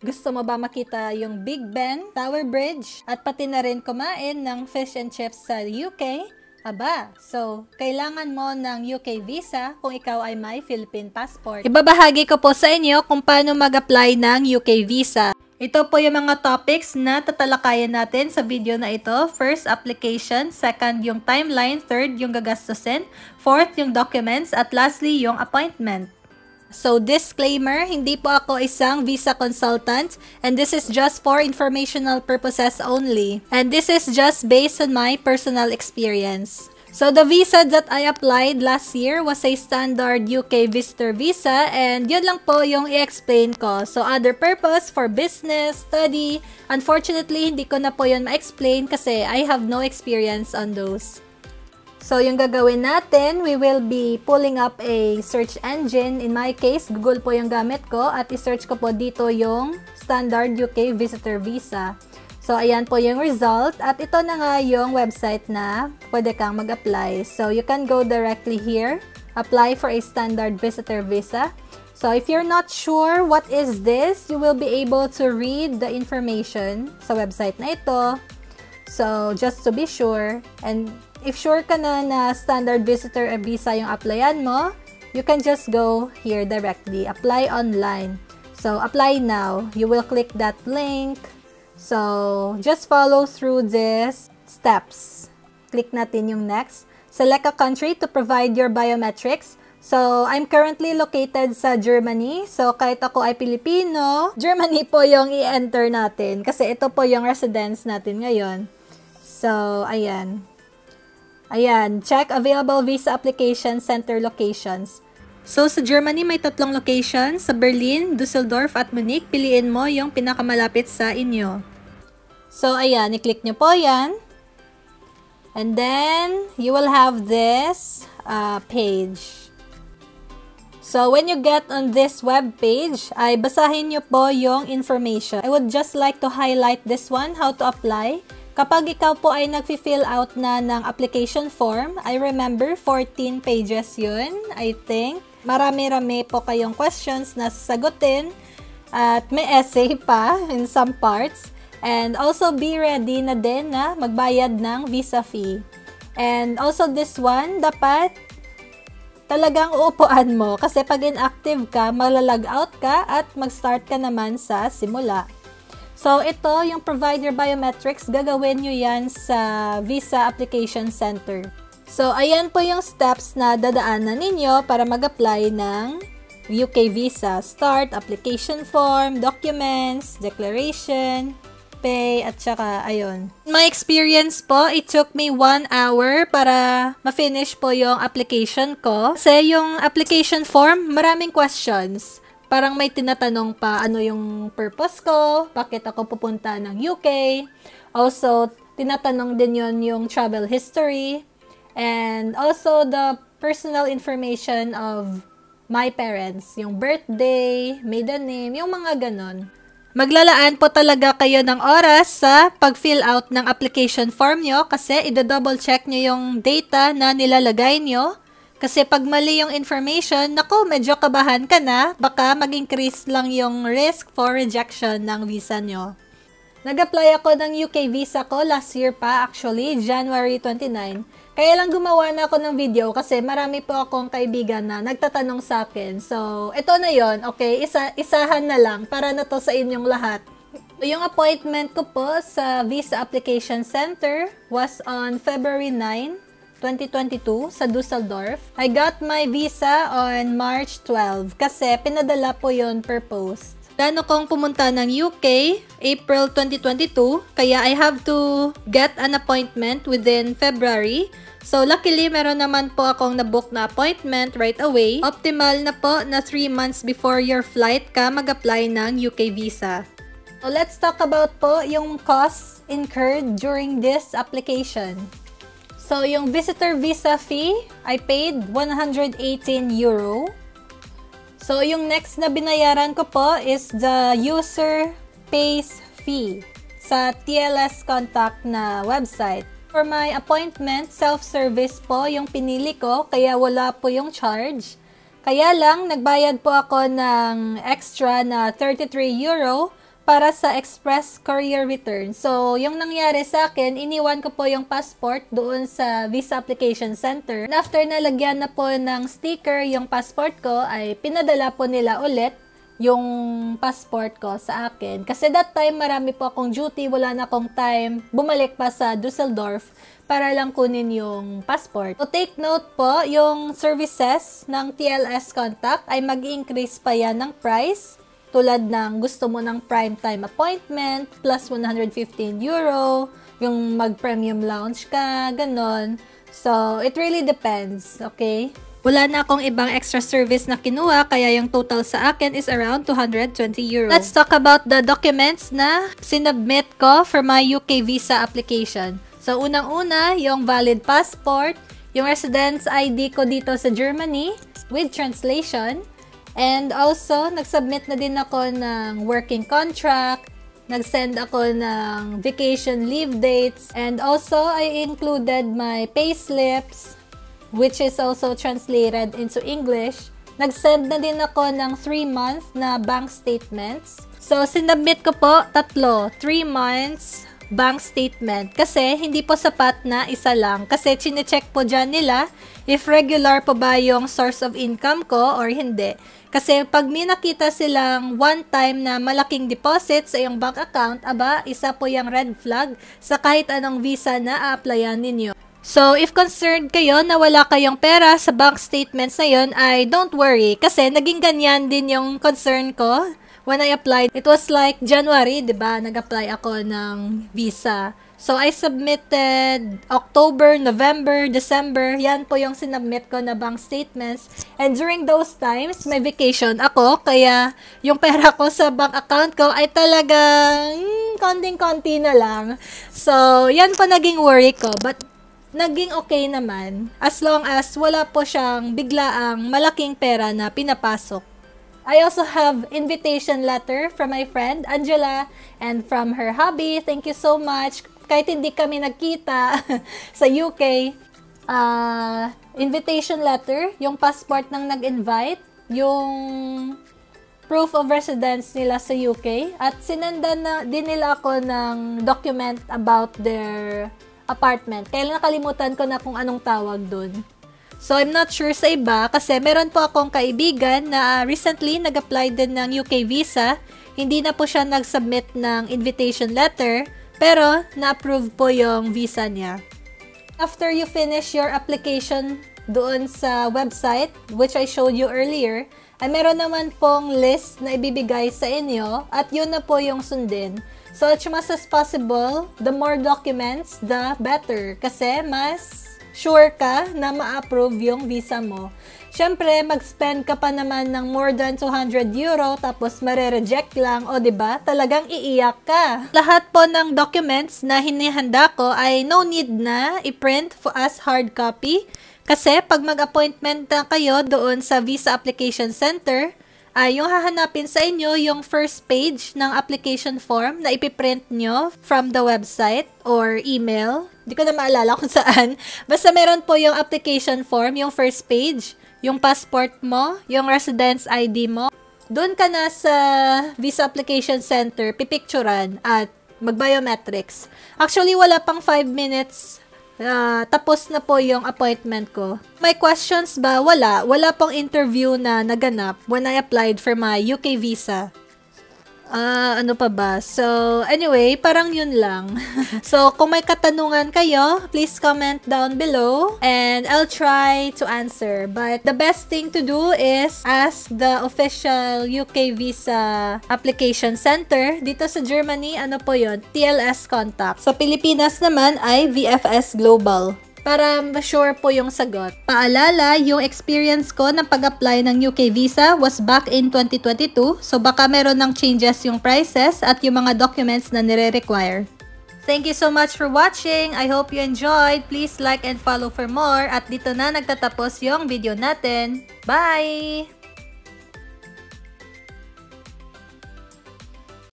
Gusto mo ba makita yung Big Ben, Tower Bridge, at pati na rin kumain ng fish and chips sa UK? Aba, so, kailangan mo ng UK visa kung ikaw ay may Philippine passport. Ibabahagi ko po sa inyo kung paano mag-apply ng UK visa. Ito po yung mga topics na tatalakayan natin sa video na ito. First, application. Second, yung timeline. Third, yung gagastusin. Fourth, yung documents. At lastly, yung appointment. So, disclaimer, hindi po ako isang visa consultant and this is just for informational purposes only. And this is just based on my personal experience. So, the visa that I applied last year was a standard UK visitor visa and yun lang po yung i-explain ko. So, other purpose for business, study, unfortunately, hindi ko na po yun ma-explain kasi I have no experience on those. So, yung gagawin natin, we will be pulling up a search engine. In my case, Google po yung gamit ko at i-search ko po dito yung Standard UK Visitor Visa. So, ayan po yung result at ito na nga yung website na pwede kang mag-apply. So, you can go directly here, apply for a Standard Visitor Visa. So, if you're not sure what is this, you will be able to read the information sa website na ito. So, just to be sure, and if sure ka na standard visitor visa yung applyan mo, you can just go here directly. Apply online. So, apply now. You will click that link. So, just follow through these steps. Click natin yung next. Select a country to provide your biometrics. So, I'm currently located sa Germany. So, kahit ako ay Pilipino, Germany po yung i-enter natin. Kasi ito po yung residence natin ngayon. So, ayan. Ayan, check available visa application center locations. So, sa Germany may 3 locations, sa Berlin, Dusseldorf at Munich. Piliin mo yung pinakamalapit sa inyo. So, ayan, i-click nyo po yan. And then, you will have this page. So, when you get on this web page, ay basahin nyo po yung information. I would just like to highlight this one, how to apply. Kapag ikaw po ay nag-fill out na ng application form, I remember 14 pages yun, I think. Marami-rami po kayong questions na sasagutin at may essay pa in some parts. And also be ready na din na magbayad ng visa fee. And also this one, dapat talagang uupuan mo kasi pag inactive ka, malalag out ka at mag-start ka naman sa simula. So, ito, yung provide your biometrics, gagawin nyo yan sa Visa Application Center. So, ayan po yung steps na dadaanan ninyo para mag-apply ng UK visa. Start, application form, documents, declaration, pay, at saka, ayun. My experience po, it took me 1 hour para ma-finish po yung application ko. Kasi yung application form, maraming questions. Parang may tinatanong pa ano yung purpose ko, bakit ako pupunta ng UK. Also, tinatanong din yon yung travel history. And also the personal information of my parents. Yung birthday, maiden name, yung mga ganon. Maglalaan po talaga kayo ng oras sa pag-fill out ng application form nyo kasi i-double check nyo yung data na nilalagay nyo. Kasi pag mali yung information, naku, medyo kabahan ka na, baka mag-increase lang yung risk for rejection ng visa nyo. Nag-apply ako ng UK visa ko last year pa, actually, January 29. Kaya lang gumawa na ako ng video kasi marami po akong kaibigan na nagtatanong sa akin. So, ito na yon, okay, isahan na lang para na to sa inyong lahat. Yung appointment ko po sa Visa Application Center was on February 9, 2022 sa Dusseldorf. I got my visa on March 12 kasi pinadala po yon per post. Plano kong pumunta ng UK April 2022 kaya I have to get an appointment within February. So luckily meron naman po akong na-book na appointment right away. Optimal na po na 3 months before your flight ka mag-apply ng UK visa. So let's talk about po yung costs incurred during this application. So, yung visitor visa fee, I paid 118 euro. So, yung next na binayaran ko po is the user pays fee sa TLS Contact na website. For my appointment, self-service po yung pinili ko, kaya wala po yung charge. Kaya lang, nagbayad po ako ng extra na 33 euro para sa express courier return. So, yung nangyari sa akin, iniwan ko po yung passport doon sa visa application center. And after na lagyan na po ng sticker yung passport ko, ay pinadala po nila ulit yung passport ko sa akin. Kasi that time, marami po akong duty, wala na akong time bumalik pa sa Dusseldorf para lang kunin yung passport. So, take note po, yung services ng TLS Contact ay mag-increase pa yan ng price. Tulad ng gusto mo ng prime time appointment, plus 115 euro, yung mag-premium lounge ka, ganon. So, it really depends, okay? Wala na akong ibang extra service na kinuha, kaya yung total sa akin is around 220 euro. Let's talk about the documents na sinubmit ko for my UK visa application. So, unang-una, yung valid passport, yung residence ID ko dito sa Germany with translation, and also, nag-submit na din ako ng working contract, nag-send ako ng vacation leave dates, and also, I included my payslips, which is also translated into English. Nag-send na din ako ng 3-month na bank statements. So, sinubmit ko po 3 months bank statement. Kasi, hindi po sapat na isa lang. Kasi, chine-check po dyan nila if regular po ba yung source of income ko or hindi. Kasi, pag may nakita silang one time na malaking deposit sa iyong bank account, aba, isa po yung red flag sa kahit anong visa na a-applyan ninyo. So, if concerned kayo na wala kayong pera sa bank statements na yun, ay don't worry. Kasi, naging ganyan din yung concern ko when I applied. It was like January, diba? Nag-apply ako ng visa. So, I submitted October, November, December. Yan po yung sinubmit ko na bank statements. And during those times, may vacation ako. Kaya, yung pera ko sa bank account ko ay talagang konting-konti na lang. So, yan po naging worry ko. But, naging okay naman. As long as wala po siyang biglaang malaking pera na pinapasok. I also have invitation letter from my friend Angela and from her hubby. Thank you so much. Kahit hindi kami nagkita sa UK, invitation letter, yung passport ng nag-invite, yung proof of residence nila sa UK, at sinendan na din nila ako ng document about their apartment. Kaya nakalimutan ko na kung anong tawag dun. So, I'm not sure sa iba kasi meron po akong kaibigan na recently nag-apply din ng UK visa. Hindi na po siya nag-submit ng invitation letter, pero na-approve po yung visa niya. After you finish your application doon sa website, which I showed you earlier, ay meron naman pong list na ibibigay sa inyo at yun na po yung sundin. So, as much as possible, the more documents, the better. Kasi mas sure ka na ma-approve yung visa mo. Siyempre, mag-spend ka pa naman ng more than 200 euro tapos mare-reject lang, o diba? Talagang iiyak ka. Lahat po ng documents na hinihanda ko ay no need na i-print as hard copy. Kasi pag mag-appointment na kayo doon sa visa application center, yung hahanapin sa inyo yung first page ng application form na ipiprint nyo from the website or email. Hindi ko na maalala kung saan. Basta meron po yung application form, yung first page, yung passport mo, yung residence ID mo. Doon ka na sa visa application center, pipicturan at mag-biometrics. Actually, wala pang 5 minutes. Tapos na po yung appointment ko. May questions ba? Wala. Wala pong interview na naganap when I applied for my UK visa. Ano pa ba? So, anyway, parang yun lang. So, kung may katanungan kayo, please comment down below and I'll try to answer. But the best thing to do is ask the official UK visa application center. Dito sa Germany, ano po yun? TLS Contact. Sa Pilipinas naman ay VFS Global. Para sure po yung sagot. Paalala, yung experience ko ng pag-apply ng UK visa was back in 2022. So baka meron ng changes yung prices at yung mga documents na nire-require. Thank you so much for watching. I hope you enjoyed. Please like and follow for more. At dito na nagtatapos yung video natin. Bye!